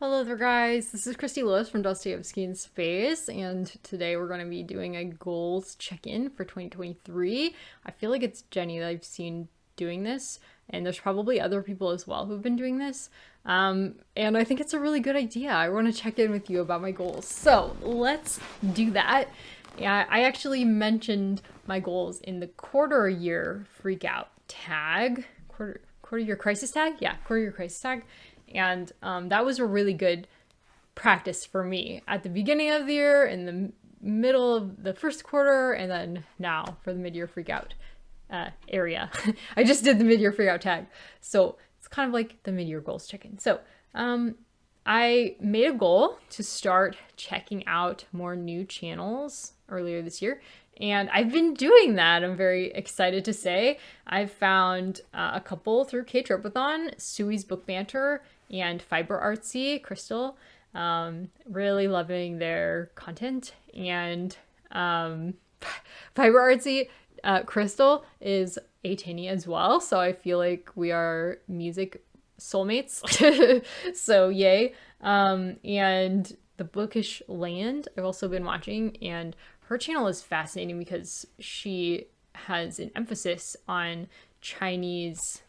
Hello there, guys. This is Christy Lewis from Dostoevsky in Space, and today we're going to be doing a goals check-in for 2023. I feel like it's Jenny that I've seen doing this, and there's probably other people as well who've been doing this. And I think it's a really good idea. I want to check in with you about my goals. So let's do that. Yeah, I actually mentioned my goals in the quarter year freak out tag, quarter year crisis tag. Yeah, quarter year crisis tag. And that was a really good practice for me at the beginning of the year, in the middle of the first quarter, and then now for the mid-year freakout area. I just did the mid-year freakout tag. So it's kind of like the mid-year goals check-in. So I made a goal to start checking out more new channels earlier this year. And I've been doing that. I'm very excited to say. I've found a couple through K-Tropathon, Sui's Book Banter, and Fiber Artsy, Crystal. Really loving their content. And Fiber Artsy, Crystal is a tinny as well. So I feel like we are music soulmates. So yay. And the Bookish Land I've also been watching, and her channel is fascinating because she has an emphasis on Chinese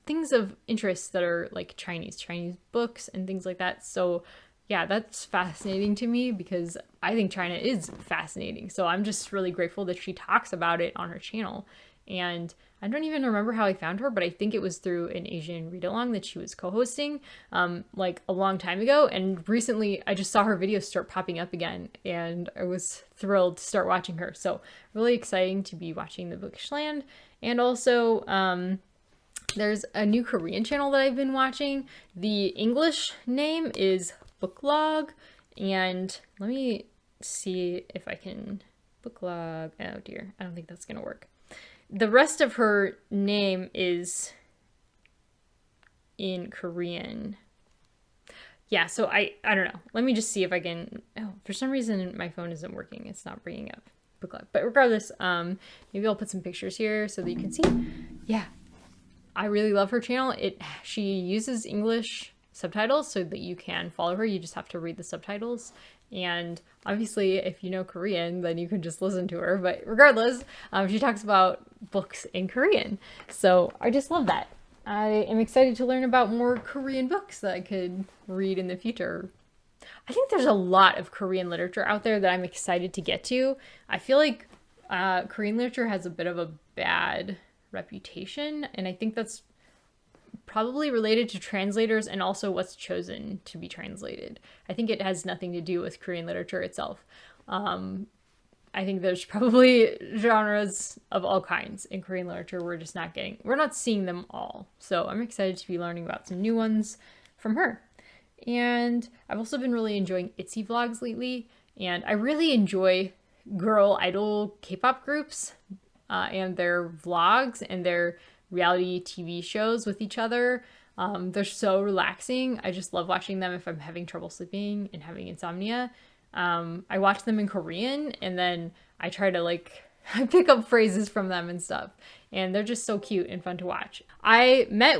things of interest that are like Chinese books and things like that. So yeah, that's fascinating to me because I think China is fascinating. So I'm just really grateful that she talks about it on her channel. And I don't even remember how I found her, but I think it was through an Asian read-along that she was co-hosting like a long time ago. And recently I just saw her videos start popping up again, and I was thrilled to start watching her. So really exciting to be watching the Bookish Land. And also there's a new Korean channel that I've been watching. The English name is Booklog, and let me see if I can Booklog. Oh dear, I don't think that's gonna work. The rest of her name is in Korean. Yeah, so I don't know. Let me just see if I can. Oh, for some reason my phone isn't working. It's not bringing up Booklog. But regardless, maybe I'll put some pictures here so that you can see. Yeah, I really love her channel. She uses English subtitles so that you can follow her. You just have to read the subtitles. And obviously, if you know Korean, then you can just listen to her. But regardless, she talks about books in Korean. So I just love that. I am excited to learn about more Korean books that I could read in the future. I think there's a lot of Korean literature out there that I'm excited to get to. I feel like Korean literature has a bit of a bad reputation, and I think that's probably related to translators and also what's chosen to be translated. I think it has nothing to do with Korean literature itself. I think there's probably genres of all kinds in Korean literature we're not seeing them all. So I'm excited to be learning about some new ones from her. And I've also been really enjoying Itsy vlogs lately, and I really enjoy girl idol K-pop groups and their vlogs and their reality TV shows with each other. They're so relaxing. I just love watching them if I'm having trouble sleeping and having insomnia. I watch them in Korean, and then I try to I pick up phrases from them and stuff. And they're just so cute and fun to watch. I met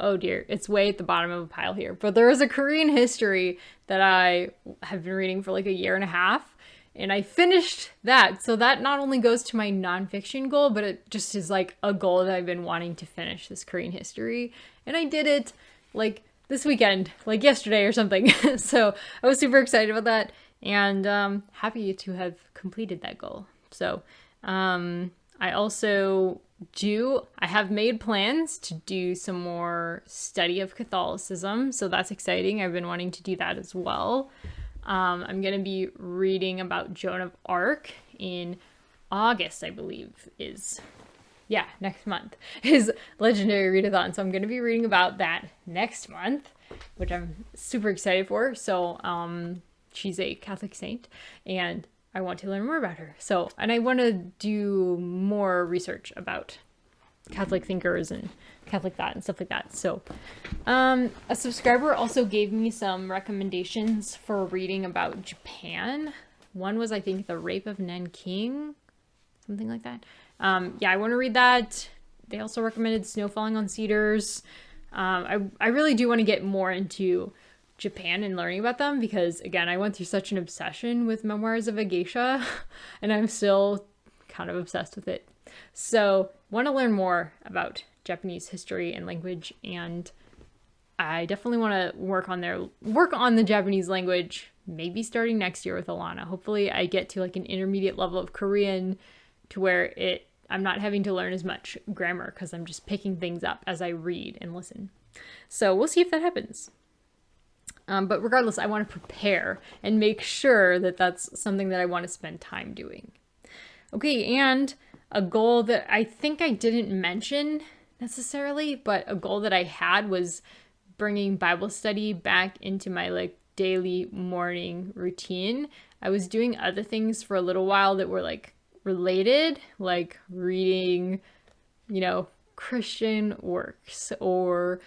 oh dear, it's way at the bottom of a pile here, but there is a Korean history that I have been reading for like a year and a half. And I finished that. So that not only goes to my nonfiction goal, but it just is like a goal that I've been wanting to finish, this Korean history. And I did it like this weekend, like yesterday or something. So I was super excited about that, and happy to have completed that goal. So I have made plans to do some more study of Catholicism. So that's exciting. I've been wanting to do that as well. I'm going to be reading about Joan of Arc in August, I believe next month is Legendary Readathon. So I'm going to be reading about that next month, which I'm super excited for. So she's a Catholic saint, and I want to learn more about her. So, and I want to do more research about Catholic thinkers and Catholic thought and stuff like that. So a subscriber also gave me some recommendations for reading about Japan. One was, I think, The Rape of Nanking, something like that. I want to read that. They also recommended Snow Falling on Cedars. I really do want to get more into Japan and learning about them because, again, I went through such an obsession with Memoirs of a Geisha, and I'm still kind of obsessed with it. So, want to learn more about Japanese history and language, and I definitely want to work on the Japanese language, maybe starting next year with Alana. Hopefully, I get to like an intermediate level of Korean to where I'm not having to learn as much grammar because I'm just picking things up as I read and listen. So we'll see if that happens. But regardless, I want to prepare and make sure that that's something that I want to spend time doing. Okay, and a goal that I think I didn't mention necessarily, but a goal that I had was bringing Bible study back into my like daily morning routine. I was doing other things for a little while that were like related, like reading, Christian works or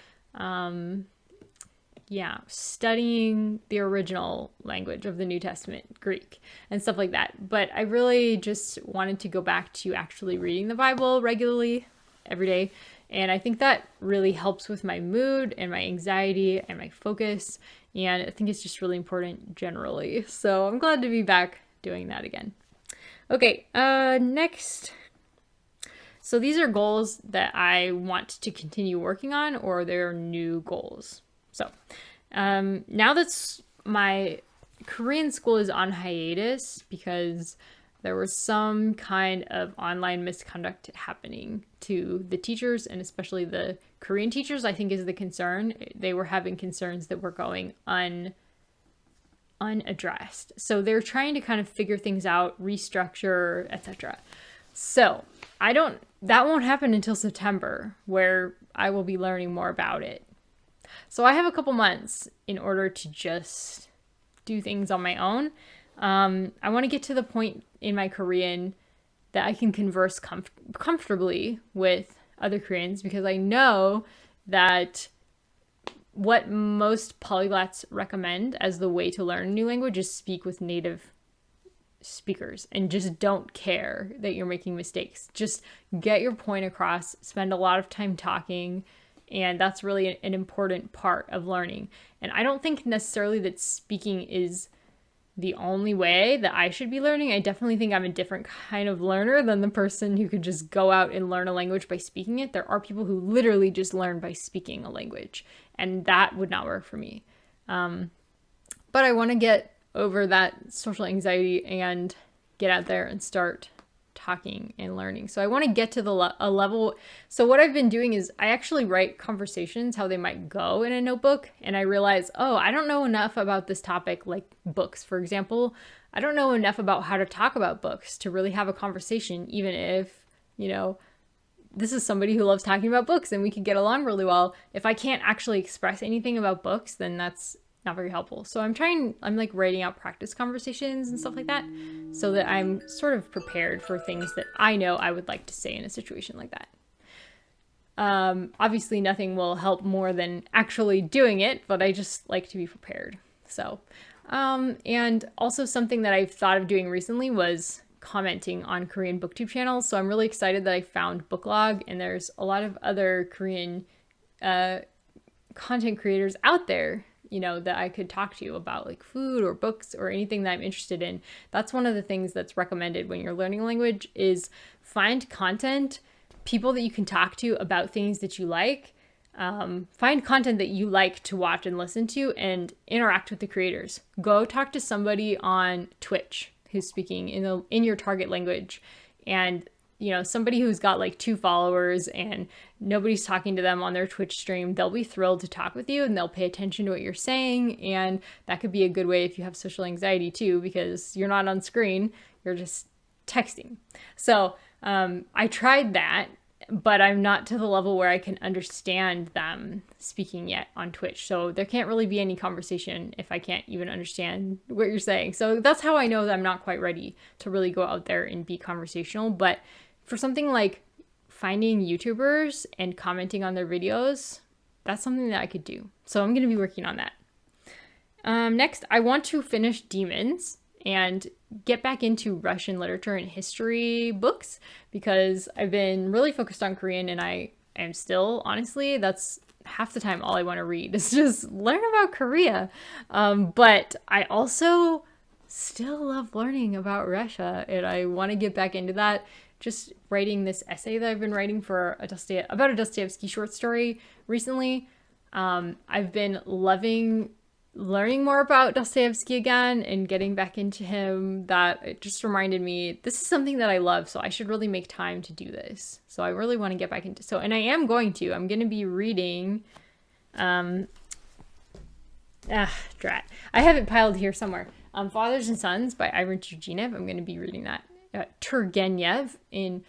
studying the original language of the New Testament, Greek, and stuff like that. But I really just wanted to go back to actually reading the Bible regularly every day. And I think that really helps with my mood and my anxiety and my focus. And I think it's just really important generally. So I'm glad to be back doing that again. Okay, next. So these are goals that I want to continue working on, or they're new goals. So now that my Korean school is on hiatus because there was some kind of online misconduct happening to the teachers, and especially the Korean teachers, I think is the concern. They were having concerns that were going unaddressed. So they're trying to kind of figure things out, restructure, etc. So that won't happen until September, where I will be learning more about it. So I have a couple months in order to just do things on my own. I want to get to the point in my Korean that I can converse comfortably with other Koreans, because I know that what most polyglots recommend as the way to learn a new language is speak with native speakers and just don't care that you're making mistakes. Just get your point across, spend a lot of time talking, and that's really an important part of learning. And I don't think necessarily that speaking is the only way that I should be learning. I definitely think I'm a different kind of learner than the person who could just go out and learn a language by speaking it. There are people who literally just learn by speaking a language, and that would not work for me. But I want to get over that social anxiety and get out there and start talking and learning. So I want to get to a level. So what I've been doing is I actually write conversations, how they might go in a notebook. And I realize, I don't know enough about this topic, like books, for example. I don't know enough about how to talk about books to really have a conversation, even if, this is somebody who loves talking about books and we could get along really well. If I can't actually express anything about books, then that's not very helpful. So I'm like writing out practice conversations and stuff like that so that I'm sort of prepared for things that I know I would like to say in a situation like that. Obviously nothing will help more than actually doing it, but I just like to be prepared. So, and also something that I've thought of doing recently was commenting on Korean Booktube channels. So I'm really excited that I found Booklog, and there's a lot of other Korean content creators out there that I could talk to about like food or books or anything that I'm interested in. That's one of the things that's recommended when you're learning a language is find content, people that you can talk to about things that you like. Find content that you like to watch and listen to and interact with the creators. Go talk to somebody on Twitch who's speaking in your target language, and somebody who's got like 2 followers and nobody's talking to them on their Twitch stream. They'll be thrilled to talk with you and they'll pay attention to what you're saying. And that could be a good way if you have social anxiety too, because you're not on screen, you're just texting. So I tried that, but I'm not to the level where I can understand them speaking yet on Twitch. So there can't really be any conversation if I can't even understand what you're saying. So that's how I know that I'm not quite ready to really go out there and be conversational. But for something like finding YouTubers and commenting on their videos, that's something that I could do. So I'm going to be working on that. Next, I want to finish Demons and get back into Russian literature and history books, because I've been really focused on Korean, and I am still, honestly, that's half the time all I want to read is just learn about Korea. But I also still love learning about Russia, and I want to get back into that. Just writing this essay that I've been writing for about a Dostoevsky short story recently. I've been loving learning more about Dostoevsky again and getting back into him. That it just reminded me this is something that I love, so I should really make time to do this. So I really want to get back into and I am going to. I'm going to be reading drat. I have it piled here somewhere. Fathers and Sons by Ivan Turgenev. I'm going to be reading that. Turgenev in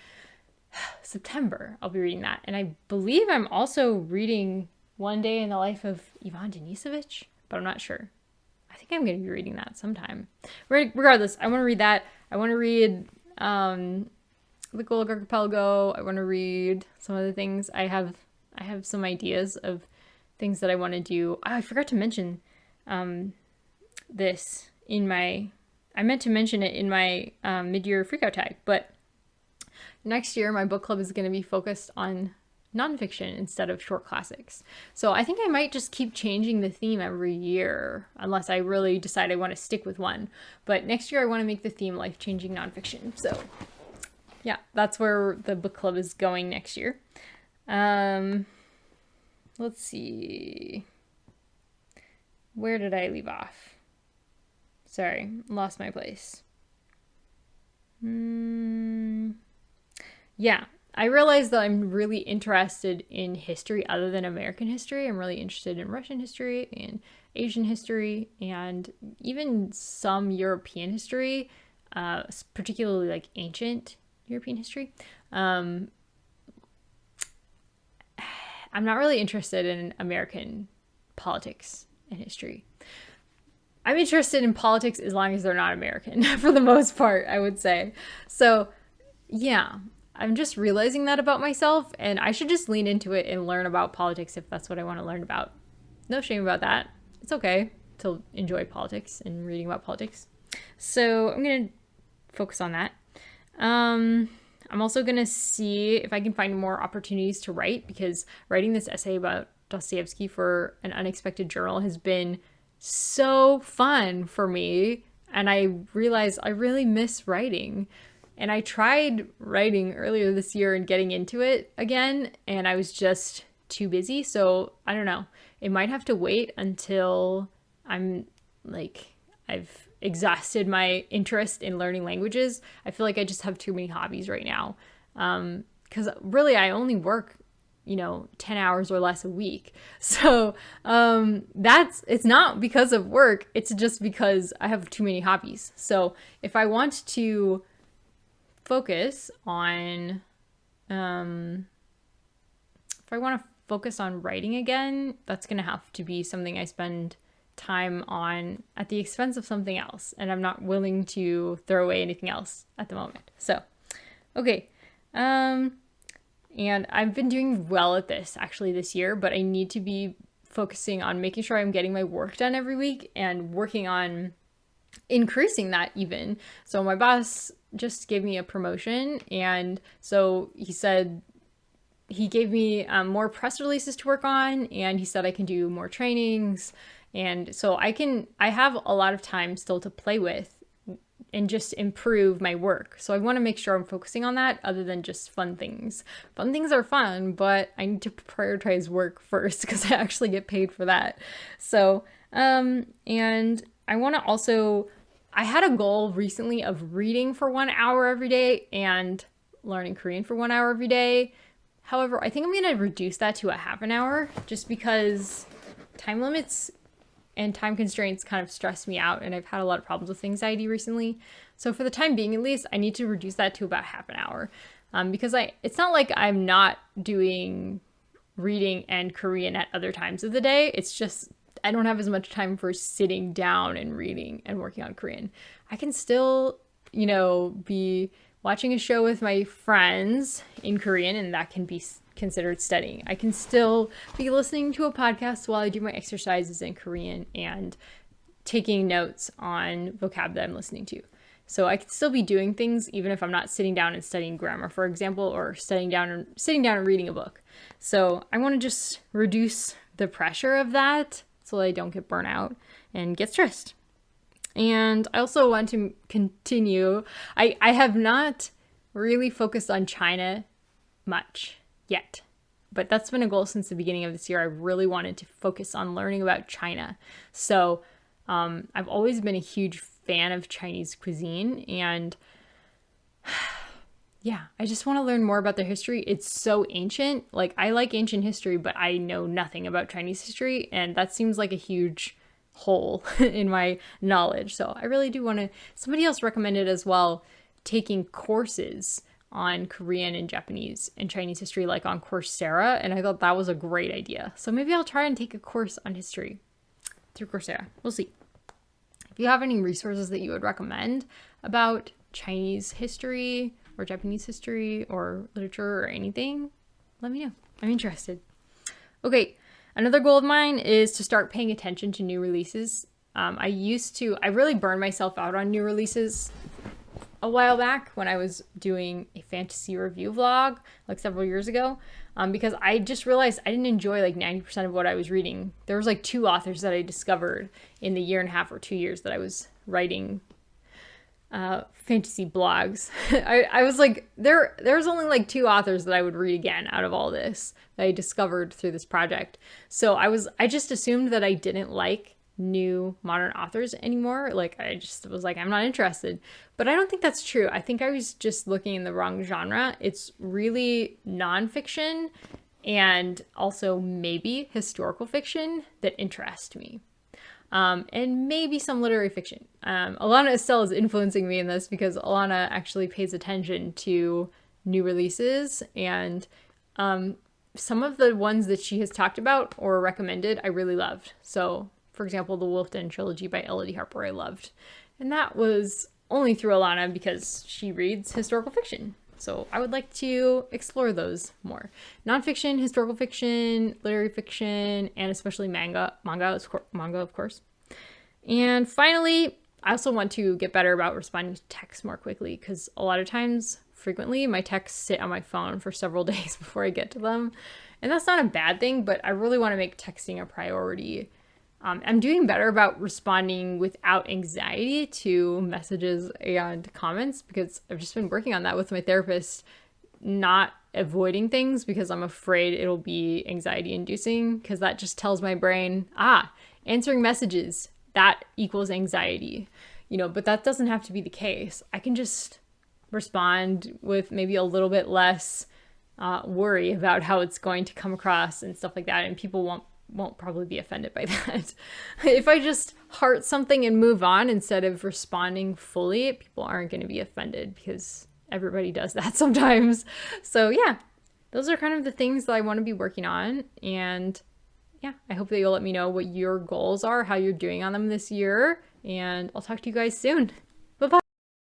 September. I'll be reading that. And I believe I'm also reading One Day in the Life of Ivan Denisovich, but I'm not sure. I think I'm going to be reading that sometime. Regardless, I want to read that. I want to read The Golden Archipelago. I want to read some other things. I have some ideas of things that I want to do. I forgot to mention this in my... I meant to mention it in my mid-year freakout tag, but next year my book club is going to be focused on nonfiction instead of short classics. So I think I might just keep changing the theme every year unless I really decide I want to stick with one. But next year I want to make the theme life-changing nonfiction. So yeah, that's where the book club is going next year. Let's see. Where did I leave off? Sorry, lost my place. Yeah, I realized that I'm really interested in history other than American history. I'm really interested in Russian history and Asian history and even some European history, particularly like ancient European history. I'm not really interested in American politics and history. I'm interested in politics as long as they're not American, for the most part, I would say. So, yeah, I'm just realizing that about myself, and I should just lean into it and learn about politics if that's what I want to learn about. No shame about that. It's okay to enjoy politics and reading about politics. So I'm going to focus on that. I'm also going to see if I can find more opportunities to write, because writing this essay about Dostoevsky for an unexpected journal has been so fun for me, and I realized I really miss writing. And I tried writing earlier this year and getting into it again, and I was just too busy. So I don't know. It might have to wait until I'm like, I've exhausted my interest in learning languages. I feel like I just have too many hobbies right now. Because really I only work 10 hours or less a week. So it's not because of work. It's just because I have too many hobbies. So if I want to focus on, writing again, that's going to have to be something I spend time on at the expense of something else. And I'm not willing to throw away anything else at the moment. So, okay. And I've been doing well at this actually this year, but I need to be focusing on making sure I'm getting my work done every week and working on increasing that even. So my boss just gave me a promotion, and so he said he gave me more press releases to work on, and he said I can do more trainings, and so I have a lot of time still to play with and just improve my work. So I want to make sure I'm focusing on that other than just fun things. Fun things are fun, but I need to prioritize work first because I actually get paid for that. So, and I want to also, I had a goal recently of reading for 1 hour every day and learning Korean for 1 hour every day. However, I think I'm going to reduce that to a half an hour just because time limits and time constraints kind of stress me out, and I've had a lot of problems with anxiety recently. So for the time being, at least, I need to reduce that to about half an hour, because it's not like I'm not doing reading and Korean at other times of the day. It's just I don't have as much time for sitting down and reading and working on Korean. I can still, be watching a show with my friends in Korean, and that can be considered studying. I can still be listening to a podcast while I do my exercises in Korean and taking notes on vocab that I'm listening to. So I could still be doing things even if I'm not sitting down and studying grammar, for example, or sitting down and reading a book. So I want to just reduce the pressure of that so I don't get burnt out and get stressed. And I also want to continue. I have not really focused on China much yet, but that's been a goal since the beginning of this year. I really wanted to focus on learning about China. So I've always been a huge fan of Chinese cuisine, and yeah, I just want to learn more about their history. It's so ancient. Like, I like ancient history, but I know nothing about Chinese history, and that seems like a huge hole in my knowledge. So I really do want to. Somebody else recommended as well taking courses on Korean and Japanese and Chinese history, like on Coursera, and I thought that was a great idea. So maybe I'll try and take a course on history through Coursera. We'll see. If you have any resources that you would recommend about Chinese history or Japanese history or literature or anything, let me know. I'm interested. Okay, another goal of mine is to start paying attention to new releases. I really burned myself out on new releases a while back when I was doing a fantasy review vlog like several years ago, because I just realized I didn't enjoy like 90% of what I was reading. There was like 2 authors that I discovered in the 1.5 or 2 years that I was writing fantasy blogs. I was like, there's only like 2 authors that I would read again out of all this that I discovered through this project. So I just assumed that I didn't like new modern authors anymore. Like, I just was like, I'm not interested. But I don't think that's true. I think I was just looking in the wrong genre. It's really nonfiction and also maybe historical fiction that interest me. And maybe some literary fiction. Alana Estelle is influencing me in this because Alana actually pays attention to new releases, and some of the ones that she has talked about or recommended I really loved. So, for example, the Wolf Den trilogy by Elodie Harper I loved. And that was only through Alana because she reads historical fiction. So I would like to explore those more. Nonfiction, historical fiction, literary fiction, and especially manga. Manga, of course. And finally, I also want to get better about responding to texts more quickly, because a lot of times, frequently, my texts sit on my phone for several days before I get to them. And that's not a bad thing, but I really want to make texting a priority. I'm doing better about responding without anxiety to messages and comments, because I've just been working on that with my therapist, not avoiding things because I'm afraid it'll be anxiety inducing, because that just tells my brain, answering messages, that equals anxiety, but that doesn't have to be the case. I can just respond with maybe a little bit less worry about how it's going to come across and stuff like that, and people won't probably be offended by that. If I just heart something and move on instead of responding fully, people aren't going to be offended, because everybody does that sometimes. So yeah, those are kind of the things that I want to be working on. And yeah, I hope that you'll let me know what your goals are, how you're doing on them this year, and I'll talk to you guys soon.